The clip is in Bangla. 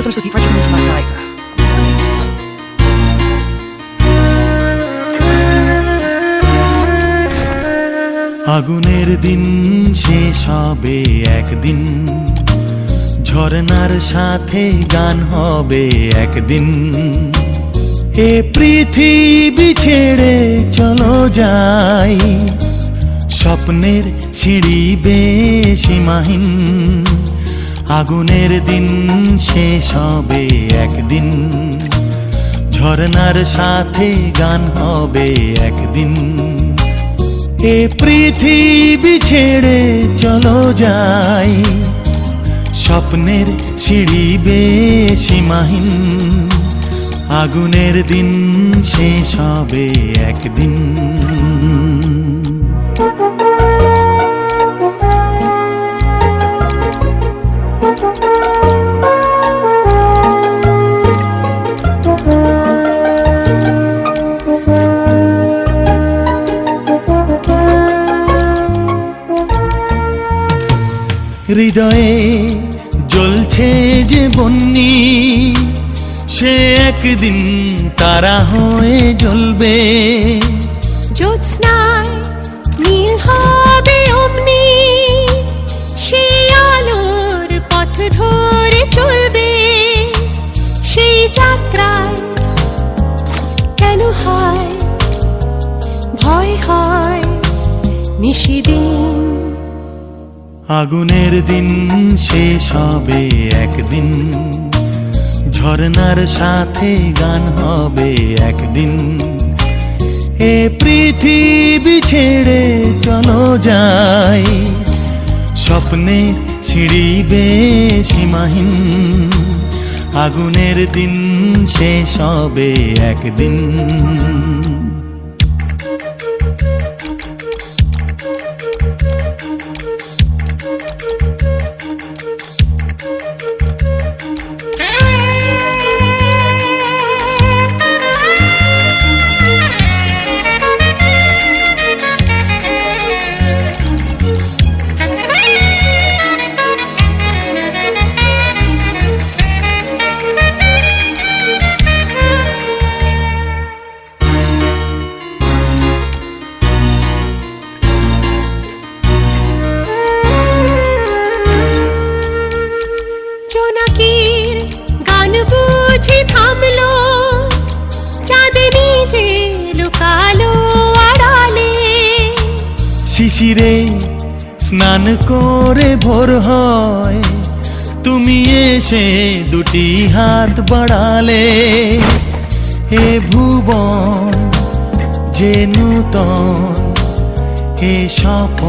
still finished those deep fried chicken wings from last night. I'm starving. আগুনের দিন শেষ হবে একদিন, ঝরনার সাথে গান হবে একদিন। এ পৃথিবী ছেড়ে চলো যাই, স্বপ্নের সিঁড়ি বেয়ে সীমাহীন। আগুনের দিন শেষ হবে একদিন, ঝরনার সাথে গান হবে একদিন। এ পৃথিবী ছেড়ে চলো যাই, স্বপ্নের সিঁড়ি বেয়ে সীমাহীন। আগুনের দিন শেষ হবে একদিন। হৃদয়ে জ্বলছে যে বন্যি, সে একদিন তারা হয়ে জ্বলবে। জ্যোৎস্নায় নীল হবে অমনি, সেই আলোর পথ ধরে চলবে। সেই যাত্রায় কেন হয় ভয় হয় নিশিদিন। আগুনের দিন শেষ হবে একদিন, ঝরনার সাথে গান হবে একদিন। এ পৃথিবী ছেড়ে চলো যাই, স্বপ্নে সিঁড়ি বেয়ে সীমাহীন। আগুনের দিন শেষ হবে একদিন। জোনাকির গান বুঝি থামলো, চাঁদনি যে লুকালো আড়ালে। শিশিরে স্নান করে ভোর হয়, তুমি এসে দুটি হাত বাড়ালে। হে ভুবন যে নূতন, হে স্বপ্ন